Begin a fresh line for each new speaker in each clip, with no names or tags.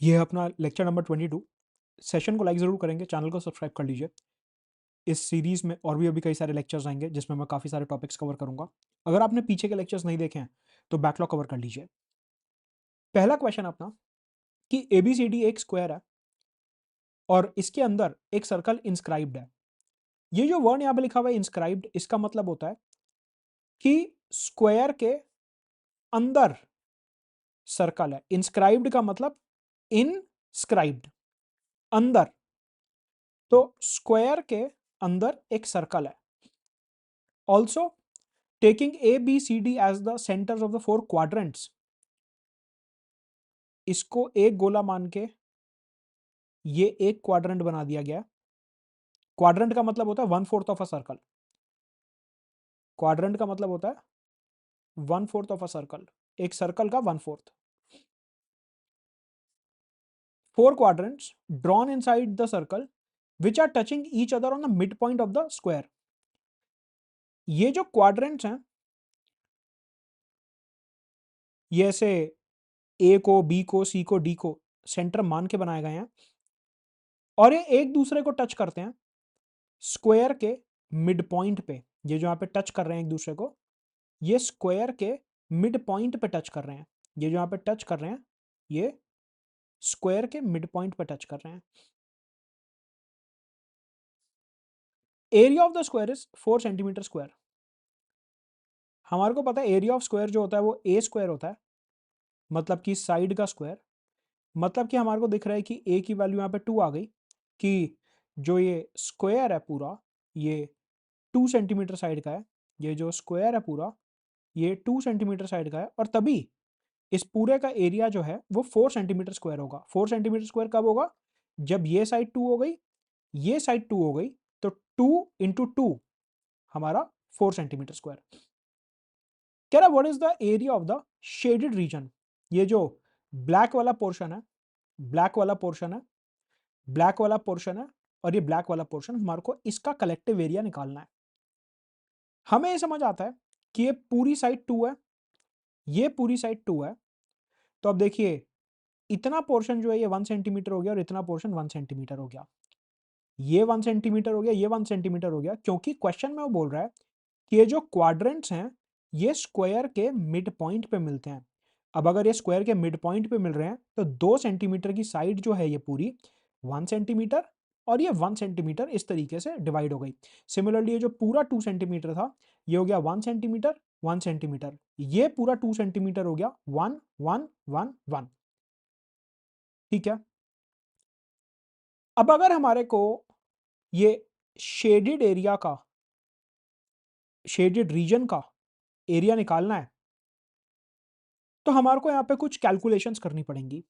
ये है अपना लेक्चर नंबर 22। सेशन को लाइक ज़रूर करेंगे, चैनल को सब्सक्राइब कर लीजिए। इस सीरीज़ में और भी अभी कई सारे लेक्चर्स आएंगे जिसमें मैं काफ़ी सारे टॉपिक्स कवर करूंगा। अगर आपने पीछे के लेक्चर्स नहीं देखे हैं तो बैकलॉग कवर कर लीजिए। पहला क्वेश्चन अपना कि ABCD एक स्क्वायर है और इसके अंदर एक सर्कल इंस्क्राइब्ड है। ये जो वर्ड यहाँ पे लिखा हुआ है इंस्क्राइब्ड, इसका मतलब होता है कि स्क्वायर के अंदर सर्कल है। इंस्क्राइब्ड का मतलब इनस्क्राइब्ड, अंदर। तो स्क्वायर के अंदर एक सर्कल है। Also taking A, B, C, D as the centers of the four quadrants, इसको एक गोला मान के ये एक क्वाड्रेंट बना दिया गया। क्वाड्रेंट का मतलब होता है 1/4 ऑफ अ सर्कल। क्वाड्रेंट का मतलब होता है 1/4 ऑफ अ सर्कल, एक सर्कल का 1/4। Four quadrants drawn inside the circle which are touching each other on the midpoint of the square। ये जो क्वाड्रेंट्स हैं ये ऐसे ए को, बी को, सी को, डी को सेंटर मान के बनाए गए हैं और ये एक दूसरे को टच करते हैं स्क्वायर के मिड पॉइंट पे। ये जो यहाँ पे टच कर रहे हैं एक दूसरे को, ये स्क्वायर के मिड पॉइंट पे टच कर रहे हैं। ये जो यहाँ पे टच कर रहे हैं ये स्क्वायर के मिड पॉइंट पे टच कर रहे हैं। Area of the square is 4 centimetre square. हमारे को पता है एरिया ऑफ स्क्वायर जो होता है वो ए स्क्वायर होता है, मतलब कि साइड का स्क्वायर। मतलब कि हमारे को दिख रहा है कि ए की वैल्यू यहाँ पे 2 आ गई, कि जो ये स्क्वायर है पूरा ये 2 सेंटीमीटर साइड का है। ये जो स्क्वायर है पूरा ये 2 सेंटीमीटर साइड का है और तभी इस पूरे का एरिया जो है वो 4 सेंटीमीटर स्क्वायर होगा। 4 सेंटीमीटर स्क्वायर कब होगा? जब ये साइड 2 हो गई, ये साइड 2 हो गई, तो 2 इंटू 2 हमारा 4 सेंटीमीटर स्क्वायर। कह रहा what is the area of the shaded region. ये जो ब्लैक वाला पोर्शन है, ब्लैक वाला पोर्शन है, ब्लैक वाला पोर्शन है और ये ब्लैक वाला पोर्शन, हमारे को इसका कलेक्टिव एरिया निकालना है। हमें ये समझ आता है कि ये पूरी साइड 2 है, ये पूरी साइड 2 है। तो अब देखिए इतना पोर्शन जो है ये 1 सेंटीमीटर हो गया और इतना पोर्शन 1 सेंटीमीटर हो गया। ये 1 सेंटीमीटर हो गया, ये 1 सेंटीमीटर हो गया, क्योंकि क्वेश्चन में वो बोल रहा है कि ये जो क्वाड्रेंट्स हैं ये स्क्वायर के मिड पॉइंट पे मिलते हैं। अब अगर ये स्क्वायर के मिड पॉइंट पे मिल रहे हैं तो 2 सेंटीमीटर की साइड जो है ये पूरी 1 सेंटीमीटर और ये 1 सेंटीमीटर इस तरीके से डिवाइड हो गई। सिमिलरली ये जो पूरा 2 सेंटीमीटर था ये हो गया 1 सेंटीमीटर, 1 सेंटीमीटर, ये पूरा 2 सेंटीमीटर हो गया 1 1 1 1। ठीक है। अब अगर हमारे को ये शेडेड एरिया का, शेडेड रीजन का एरिया निकालना है तो हमारे को यहाँ पे कुछ कैलकुलेशंस करनी पड़ेंगी।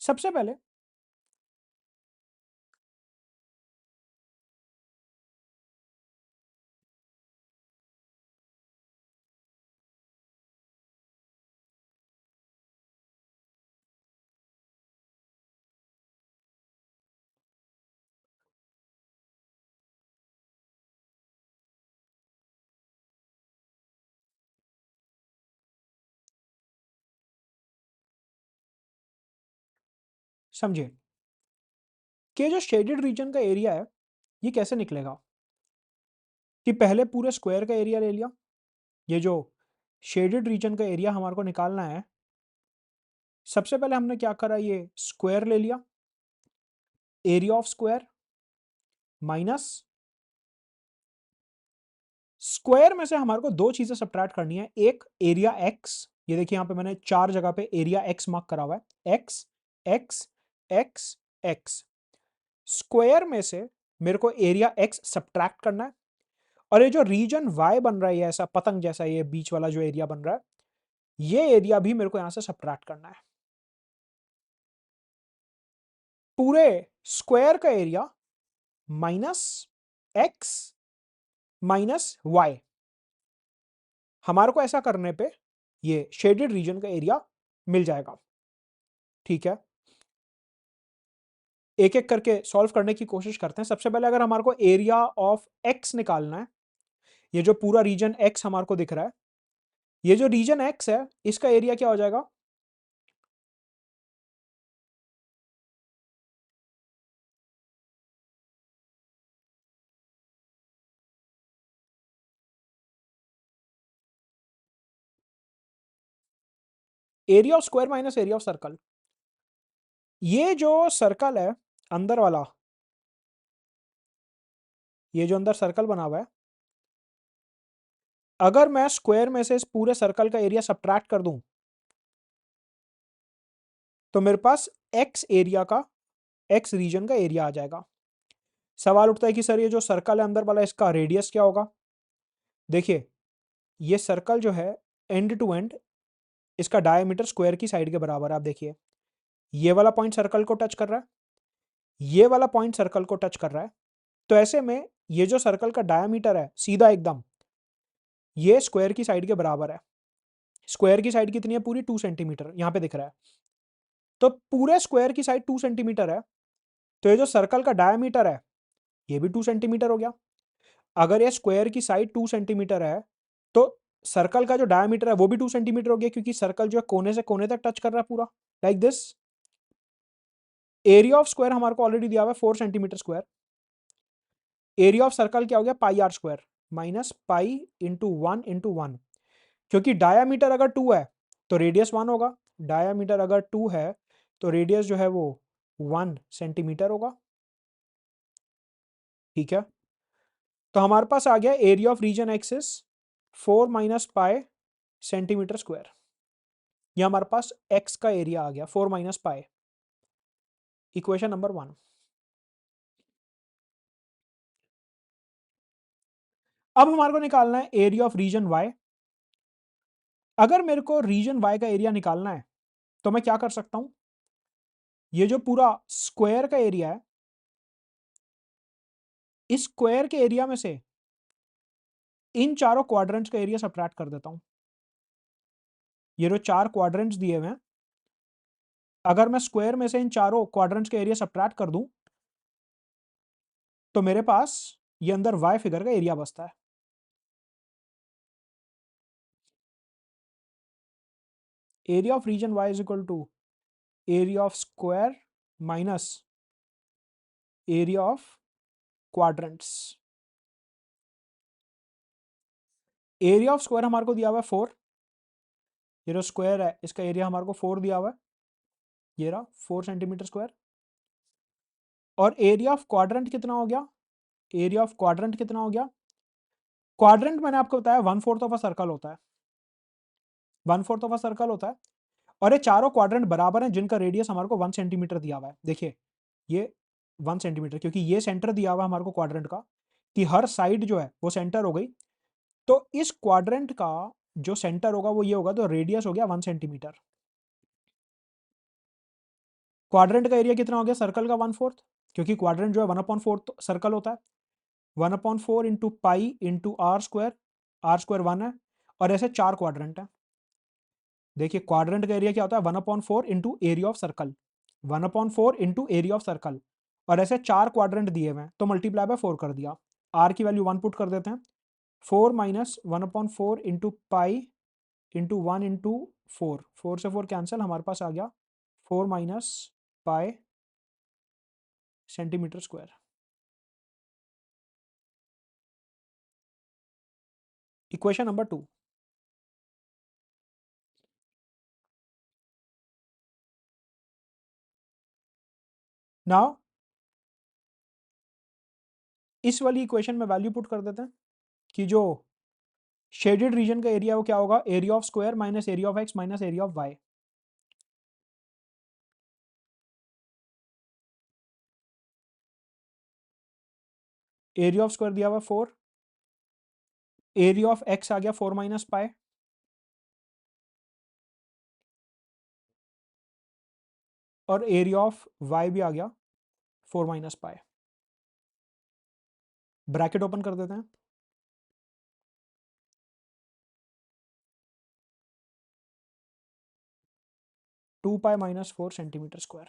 सबसे पहले समझिए कि जो शेडेड रीजन का एरिया है ये कैसे निकलेगा। कि पहले पूरे स्क्वायर का एरिया ले लिया, ये जो शेडेड रीजन का एरिया हमारे को निकालना है, सबसे पहले हमने क्या करा, ये स्क्वायर ले लिया, area of square minus square में से हमारे को दो चीजें सब्ट्रैक्ट करनी है। एक एरिया एक्स, ये देखिए यहाँ पे मैंने 4 जगह पे एरिया एक्स मार्क करा हुआ है, x x x x. Square में से मेरे को एरिया एक्स सब्ट्रैक्ट करना है और ये जो रीजन वाई बन रहा है ऐसा पतंग जैसा, ये बीच वाला जो एरिया बन रहा है ये एरिया भी मेरे को यहां से सब्ट्रैक्ट करना है। पूरे स्क्वायर का area minus X minus Y, हमारे को ऐसा करने पे ये शेडेड रीजन का एरिया मिल जाएगा। ठीक है, एक एक करके सॉल्व करने की कोशिश करते हैं। सबसे पहले अगर हमारे को एरिया ऑफ एक्स निकालना है, ये जो पूरा रीजन एक्स हमारे को दिख रहा है, ये जो रीजन एक्स है इसका एरिया क्या हो जाएगा, area of square minus area of circle. ये जो सर्कल है अंदर वाला, ये जो अंदर सर्कल बना हुआ है, अगर मैं स्क्वायर में से इस पूरे सर्कल का एरिया सब्ट्रैक्ट कर दूं तो मेरे पास एक्स एरिया का, एक्स रीजन का एरिया आ जाएगा। सवाल उठता है कि सर ये जो सर्कल है अंदर वाला, इसका रेडियस क्या होगा? देखिए, ये सर्कल जो है एंड टू एंड, इसका डायमीटर स्क्वायर की साइड के बराबर है। आप देखिए, ये वाला पॉइंट सर्कल को टच कर रहा है, ये वाला पॉइंट सर्कल को टच कर रहा है। तो ऐसे में ये जो सर्कल का डायमीटर है सीधा एकदम ये स्क्वायर की साइड के बराबर है। स्क्वायर की साइड कितनी है? पूरी 2 सेंटीमीटर, यहां पे दिख रहा है। तो पूरे स्क्वायर की साइड 2 सेंटीमीटर है, तो ये जो सर्कल का डायमीटर है ये भी 2 सेंटीमीटर हो गया। अगर ये स्क्वायर की साइड 2 सेंटीमीटर है तो सर्कल का जो डायमीटर है वो भी 2 सेंटीमीटर हो गया, क्योंकि सर्कल जो है कोने से कोने तक टच कर रहा है पूरा, like this. Area of square हमारे को ऑलरेडी दिया हुआ है 4 centimetre square. Area of circle क्या हो गया? Pi r square minus pi into 1 क्योंकि डायामीटर अगर 2 है तो रेडियस 1 होगा। डायामीटर अगर 2 है तो रेडियस जो है वो 1 सेंटीमीटर होगा। ठीक है, तो हमारे पास आ गया area of region X is 4 minus pi centimetre square. ये हमारे पास एक्स का एरिया आ गया 4 माइनस पाई। Equation number 1। अब हमारे को निकालना है एरिया ऑफ रीजन वाई। अगर मेरे को रीजन वाई का एरिया निकालना है तो मैं क्या कर सकता हूं? ये जो पूरा स्क्वायर का एरिया है, इस स्क्वायर के एरिया में से इन चारों क्वाड्रेंट्स का एरिया सब्ट्रैक्ट कर देता हूं। ये जो 4 क्वाड्रेंट्स दिए हुए हैं, अगर मैं स्क्वायर में से इन चारों क्वाड्रेंट्स के एरिया सब्ट्रैक्ट कर दूं तो मेरे पास ये अंदर वाई फिगर का एरिया बचता है। Area of region Y is equal to area of square minus area of quadrants. Area of square हमारे को दिया हुआ है 4। ये जो स्क्वायर है इसका एरिया हमारे को 4 दिया हुआ है, ये रहा 4 सेंटीमीटर स्क्वायर। और एरिया ऑफ क्वाड्रेंट कितना हो गया? एरिया ऑफ क्वाड्रेंट कितना हो गया? क्वाड्रेंट मैंने आपको बताया 1/4 ऑफ अ सर्कल होता है। 1/4 ऑफ अ सर्कल होता है, और ये चारों क्वाड्रेंट बराबर हैं जिनका रेडियस हमारे को 1 सेंटीमीटर दिया हुआ है। देखिए, ये 1 सेंटीमीटर, क्योंकि ये सेंटर दिया हुआ है हमारे को क्वाड्रेंट का, कि हर साइड जो है वो सेंटर हो गई। तो इस क्वाड्रेंट का जो सेंटर होगा वो ये होगा, तो रेडियस हो गया 1 सेंटीमीटर। क्वाड्रेंट का एरिया कितना हो गया? सर्कल का 1/4, क्योंकि क्वाड्रेंट जो है 1/4 सर्कल होता है। 1/4 into pi into R square 1 है, और ऐसे 4 क्वाड्रेंट है। देखिए, क्वाड्रेंट का एरिया क्या होता है? 1/4 into area of circle, 1/4 into area of circle, और ऐसे 4 क्वाड्रेंट दिए हुए हैं तो मल्टीप्लाई बाय 4 कर दिया। आर की वैल्यू 1 पुट कर देते हैं। 4 minus 1/4 into pi into 1 into 4, 4 से 4 कैंसिल, हमारे पास आ गया 4 minus pi centimetre square. Equation number 2। Now इस वाली इक्वेशन में वैल्यू पुट कर देते हैं कि जो शेडेड रीजन का एरिया वो क्या होगा? Area of square minus area of X minus area of Y. Area of square दिया हुआ 4, एरिया ऑफ एक्स आ गया 4 माइनस पाई, और एरिया ऑफ वाई भी आ गया 4 माइनस पाई। ब्रैकेट ओपन कर देते हैं। 2 pi minus 4 centimetre square.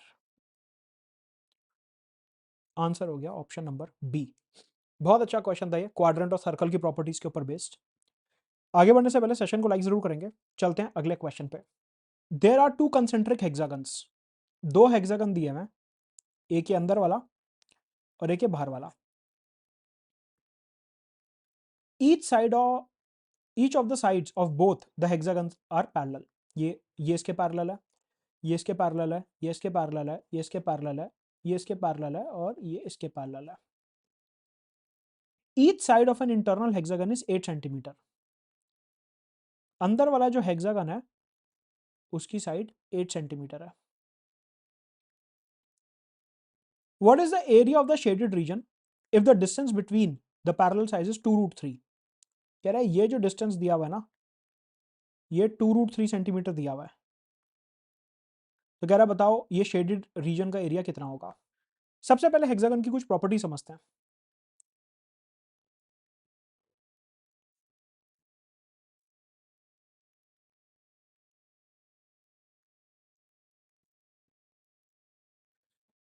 Answer हो गया ऑप्शन नंबर बी। बहुत अच्छा क्वेश्चन था ये, क्वाड्रेंट और सर्कल की प्रॉपर्टीज के ऊपर बेस्ड। आगे बढ़ने से पहले सेशन को लाइक जरूर करेंगे। चलते हैं अगले क्वेश्चन पे। There are 2 concentric hexagons. 2 hexagon दिए हैं, एक ये अंदर वाला और एक ये बाहर वाला। Each side of each of the sides of both the hexagons are parallel. ये इसके पैरेलल है, ये इसके पैरेलल है, ये इसके पैरेलल है, ये इसके पैरेलल है, ये इसके पैरेलल है और ये इसके पैरेलल है। Each side of an internal hexagon is 8 centimetre. अंदर वाला जो हेक्सागन है उसकी साइड 8 सेंटीमीटर है। What is the area of the shaded region if the distance between the parallel sides is 2√3? कह रहा है ये जो डिस्टेंस दिया हुआ है ना, ये 2√3 सेंटीमीटर दिया हुआ है। तो कह रहा है बताओ ये शेडेड रीजन का एरिया कितना होगा। सबसे पहले हेक्सागन की कुछ प्रॉपर्टी समझते हैं।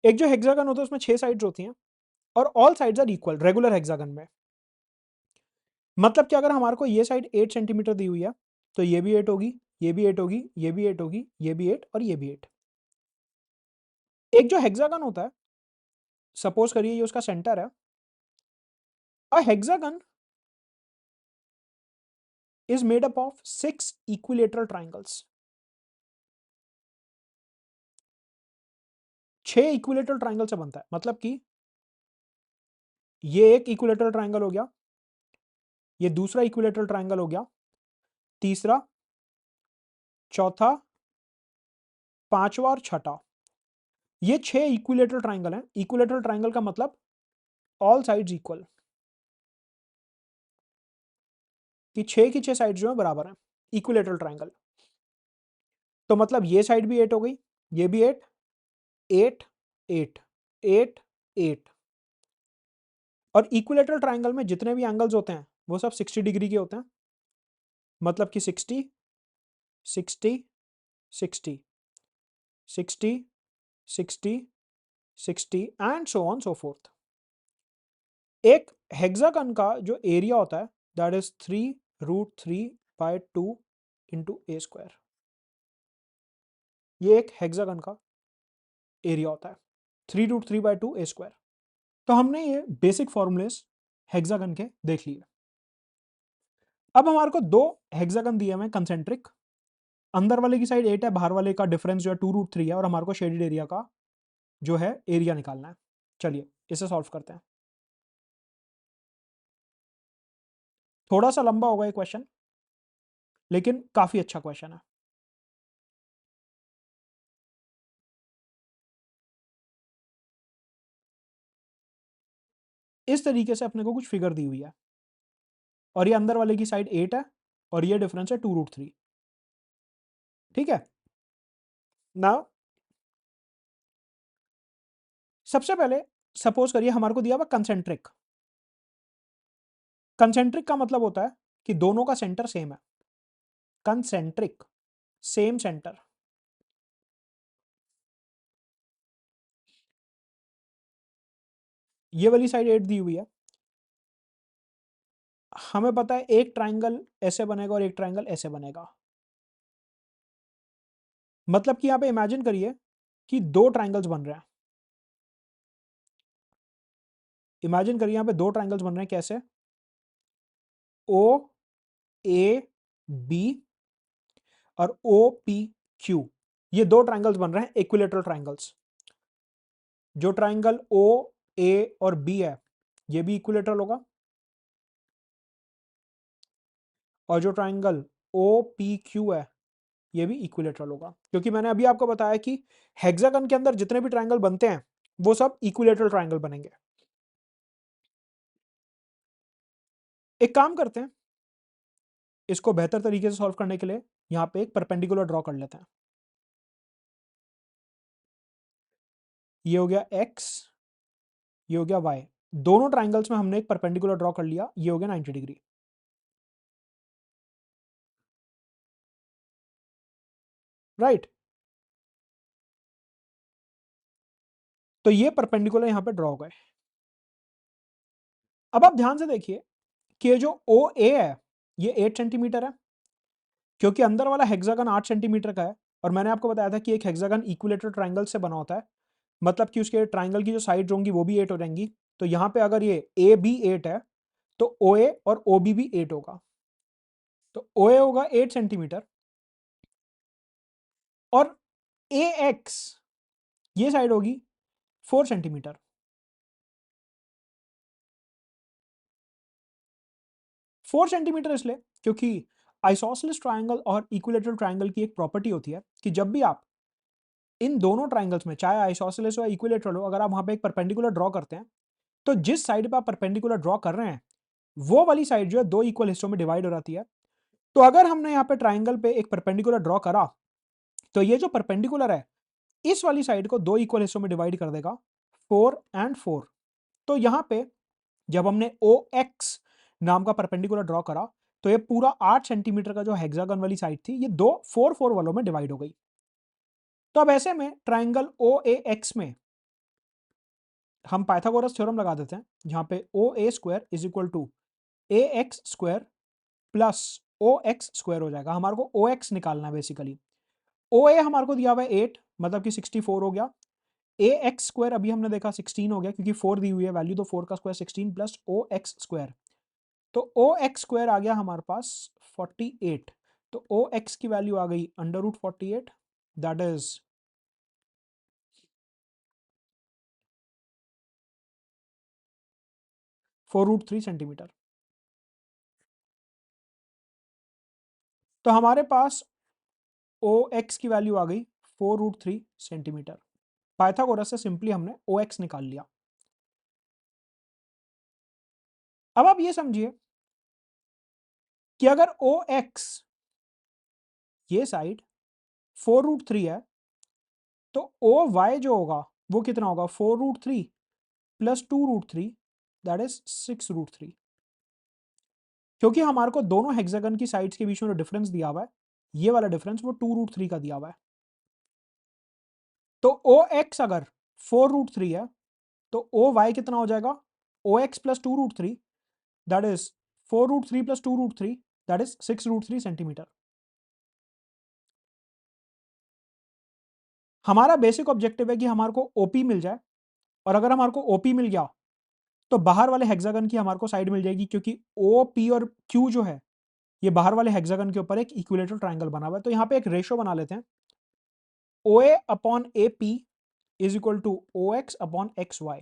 एक जो हेक्सागन होता है उसमें 6 साइड्स होती हैं और all sides are equal regular hexagon में। मतलब कि अगर हमारे को ये साइड 8 सेंटीमीटर दी हुई है तो ये भी 8 होगी, ये भी 8 होगी, ये भी 8 होगी, ये भी 8 और ये भी 8। एक जो हेक्सागन होता है, सपोज करिए ये उसका सेंटर है। A hexagon is made up of 6 equilateral triangles। 6 equilateral triangle से बनता है। मतलब कि ये एक इक्विलेटरल ट्राइंगल हो गया, ये दूसरा इक्विलेटरल ट्राइंगल हो गया, तीसरा, चौथा, पांचवा और छठा। ये 6 इक्विलेटरल ट्राइंगल हैं। इक्विलेटरल ट्राइंगल का मतलब ऑल साइड्स इक्वल, कि 6 की 6 साइड जो है बराबर हैं। इक्विलेटरल ट्राइंगल तो मतलब ये साइड भी 8 हो गई, ये भी 8, 8, 8, 8, 8। और इक्विलेटरल ट्राइंगल में जितने भी एंगल्स होते हैं वो सब 60 डिग्री के होते हैं। मतलब कि 60, 60, 60, 60, 60, 60 and so on so fourth. एक हेक्सागन का जो एरिया होता है that is 3√3/2 into A square. ये एक हेक्सागन का एरिया होता है 3√3/2 ए स्क्वायर। तो हमने ये बेसिक फॉर्मूलेस हेक्सागन के देख लिए। अब हमारे को दो हेक्सागन दिए हुए हैं कंसेंट्रिक। अंदर वाले की साइड 8 है, बाहर वाले का डिफरेंस जो है 2√3 है और हमारे को शेडेड एरिया का जो है एरिया निकालना है। चलिए इसे सॉल्व करते हैं। थोड़ा सा लंबा होगा ये क्वेश्चन, लेकिन काफी अच्छा क्वेश्चन है। इस तरीके से अपने को कुछ फिगर दी हुई है और ये अंदर वाले की साइड 8 है और ये डिफरेंस है 2√3। ठीक है। नाउ सबसे पहले सपोज करिए हमारे को दिया हुआ कंसेंट्रिक। कंसेंट्रिक का मतलब होता है कि दोनों का सेंटर सेम है। Concentric, same centre. ये वाली साइड 8 दी हुई है। हमें पता है एक ट्राइंगल ऐसे बनेगा और एक ट्राइंगल ऐसे बनेगा। मतलब कि यहां पे इमेजिन करिए कि दो ट्राइंगल्स बन रहे हैं। इमेजिन करिए यहां पे दो ट्राइंगल्स बन रहे हैं। कैसे? ओ ए बी और ओ पी क्यू, ये दो ट्राइंगल्स बन रहे हैं, इक्विलेटरल ट्राइंगल्स। जो ट्राइंगल ओ ए और बी है ये भी इक्विलेटरल होगा और जो ट्राइंगल ओ पी क्यू है ये भी इक्विलेटरल होगा, क्योंकि मैंने अभी आपको बताया कि हेक्सागन के अंदर जितने भी ट्राइंगल बनते हैं वो सब इक्विलेटरल ट्राइंगल बनेंगे। एक काम करते हैं, इसको बेहतर तरीके से सॉल्व करने के लिए यहां पे एक परपेंडिकुलर ड्रॉ कर लेते हैं। ये हो गया x, ये हो गया y। दोनों ट्राइंगल्स में हमने एक परपेंडिकुलर ड्रॉ कर लिया, ये हो गया 90 डिग्री। राइट। तो ये परपेंडिकुलर यहां पे ड्रॉ हो गए। अब आप ध्यान से देखिए कि जो ओ ए है ये 8 सेंटीमीटर है, क्योंकि अंदर वाला हेक्सागन 8 सेंटीमीटर का है और मैंने आपको बताया था कि एक हेक्सागन इक्विलेटरल ट्राइंगल से बना होता है। मतलब कि उसके ट्राइंगल की जो साइड होंगी वो भी 8 हो जाएंगी। तो यहां पे अगर ये ए बी 8 है तो ओ ए और ओ बी भी 8 होगा। तो ओ ए होगा 8 सेंटीमीटर और ए एक्स ये साइड होगी 4 सेंटीमीटर। 4 सेंटीमीटर इसलिए क्योंकि आइसोसेलेस ट्रायंगल और इक्विलेटरल ट्रायंगल की एक प्रॉपर्टी होती है कि जब भी आप इन दोनों ट्रायंगल्स में, चाहे आइसोसेलेस हो या इक्विलेटरल हो, अगर आप वहां पे एक परपेंडिकुलर ड्रॉ करते हैं तो जिस साइड पे आप परपेंडिकुलर ड्रॉ कर रहे हैं वो वाली साइड जो है दो इक्वल हिस्सों में डिवाइड हो जाती है। तो अगर हमने यहाँ पे ट्राइंगल पे एक परपेंडिकुलर ड्रॉ करा तो ये जो परपेंडिकुलर है इस वाली साइड को दो इक्वल हिस्सों में डिवाइड कर देगा, 4 एंड 4। तो यहाँ पे जब हमने ओ एक्स नाम का परपेंडिकुलर ड्रॉ करा तो ये पूरा 8 सेंटीमीटर का जो हेक्सागन वाली साइड थी ये दो 4 4 वालों में डिवाइड हो गई। तो अब ऐसे में ट्राइंगल ओ ए एक्स में हम पाइथागोरस थ्योरम लगा देते हैं जहां पे O A square is equal to A X square plus O X square हो जाएगा। हमारे को ओ एक्स निकालना है बेसिकली। ओ ए हमारे को दिया हुआ है 8 मतलब कि 64 हो गया। ए एक्स स्क्वायर अभी हमने देखा 16 हो गया क्योंकि 4 दी हुई है वैल्यू, तो 4 का square 16 plus O X square, तो ओ एक्स स्क्वायर आ गया हमारे पास 48। तो ओ एक्स की वैल्यू आ गई under root 48 that is 4√3 centimetre. तो हमारे पास ओ एक्स की वैल्यू आ गई 4√3 सेंटीमीटर। पाइथागोरस से सिंपली हमने ओ एक्स निकाल लिया। अब आप ये समझिए कि अगर ओ एक्स ये साइड 4√3 है तो ओ वाई जो होगा वो कितना होगा 4√3 प्लस 2√3 दैट इज 6√3। क्योंकि हमारे को दोनों हेक्सागन की साइड्स के बीच में जो डिफरेंस दिया हुआ है ये वाला डिफरेंस वो 2√3 का दिया हुआ है। तो ओ एक्स अगर 4√3 है तो ओ वाई कितना हो जाएगा O X plus 2√3 that is 4√3 plus 2√3 that is 6√3 centimetre. हमारा बेसिक ऑब्जेक्टिव है कि हमारे को ओपी मिल जाए, और अगर हमारे को ओपी मिल गया तो बाहर वाले हेक्सागन की हमारे को साइड मिल जाएगी क्योंकि ओ पी और क्यू जो है ये बाहर वाले हेक्सागन के ऊपर एक इक्विलेटरल ट्रायंगल बना हुआ है। तो यहाँ पे एक रेशो बना लेते हैं, O A upon A P is equal to O X upon X Y.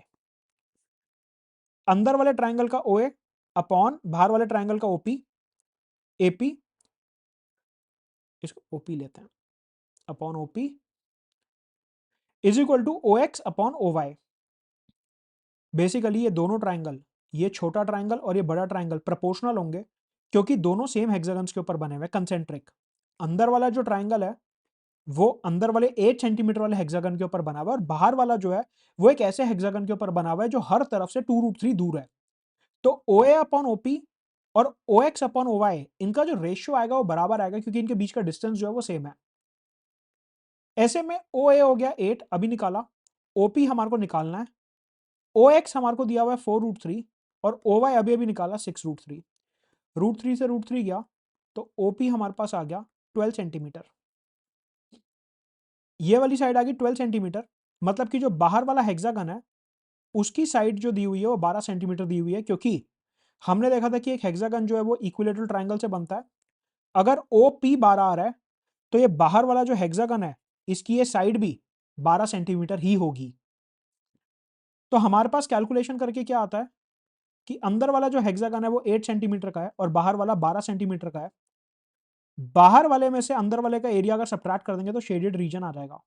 अंदर वाले ट्रायंगल का ओ ए अपॉन बाहर वाले ट्रायंगल का ओपी, ए पी, इसको ओपी लेते हैं, upon OP is equal to O X upon O Y. Basically ये दोनों ट्रायंगल, ये छोटा ट्रायंगल और ये बड़ा ट्रायंगल प्रोपोर्शनल होंगे क्योंकि दोनों सेम हेक्सागन्स के ऊपर बने हुए कंसेंट्रिक। अंदर वाला जो ट्रायंगल है वो अंदर वाले 8 सेंटीमीटर वाले हेक्सागन के ऊपर बना हुआ है और बाहर वाला जो है वो एक ऐसे हेक्सागन के ऊपर बना हुआ है जो हर तरफ से 2√3 दूर है। तो ओ ए अपॉन ओपी और ओ एक्स अपॉन ओ वाई इनका जो रेशियो आएगा वो बराबर आएगा क्योंकि इनके बीच का डिस्टेंस जो है वो सेम है। ऐसे में ओ ए हो गया 8 अभी निकाला, ओपी हमारे को निकालना है, ओ एक्स हमारे को दिया हुआ है 4√3 और ओ वाई अभी अभी निकाला 6√3। √3 से √3 गया तो ओपी हमारे पास आ गया 12 सेंटीमीटर। ये वाली साइड आ गई 12 सेंटीमीटर, मतलब कि जो बाहर वाला हेक्सागन है उसकी साइड जो दी हुई है वो 12 सेंटीमीटर दी हुई है क्योंकि हमने देखा था कि एक हेक्सागन जो है वो इक्विलेटरल ट्रायंगल से बनता है। अगर ओ पी 12 आ रहा है तो ये बाहर वाला जो हेक्सागन है इसकी ये साइड भी 12 सेंटीमीटर ही होगी। तो हमारे पास कैलकुलेशन करके क्या आता है कि अंदर वाला जो हेक्सागन है वो 8 सेंटीमीटर का है और बाहर वाला 12 सेंटीमीटर का है। बाहर वाले में से अंदर वाले का एरिया अगर सब्ट्रैक्ट कर देंगे तो शेडेड रीजन आ जाएगा,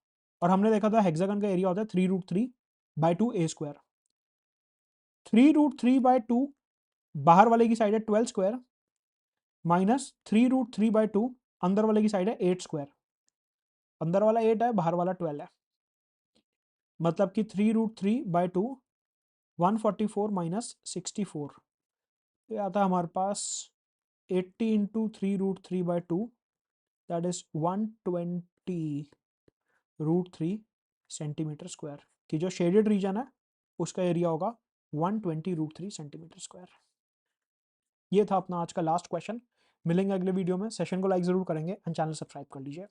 और हमने देखा था हेक्सागन का एरिया होता है 3√3/2 ए स्क्वायर। 3√3/2 बाहर वाले की साइड है 12 स्क्वायर माइनस 3√3/2 अंदर वाले की साइड है 8 स्क्वायर। अंदर वाला 8 है, बाहर वाला 12 है, मतलब कि 3√3/2 144 माइनस 64, ये आता है हमारे पास 80 into 3√3/2 that is 120√3 centimetre square की जो शेडेड रीजन है उसका एरिया होगा 120√3 सेंटीमीटर स्क्वायर। ये था अपना आज का लास्ट क्वेश्चन। मिलेंगे अगले वीडियो में, सेशन को लाइक जरूर करेंगे एंड चैनल सब्सक्राइब कर लीजिए।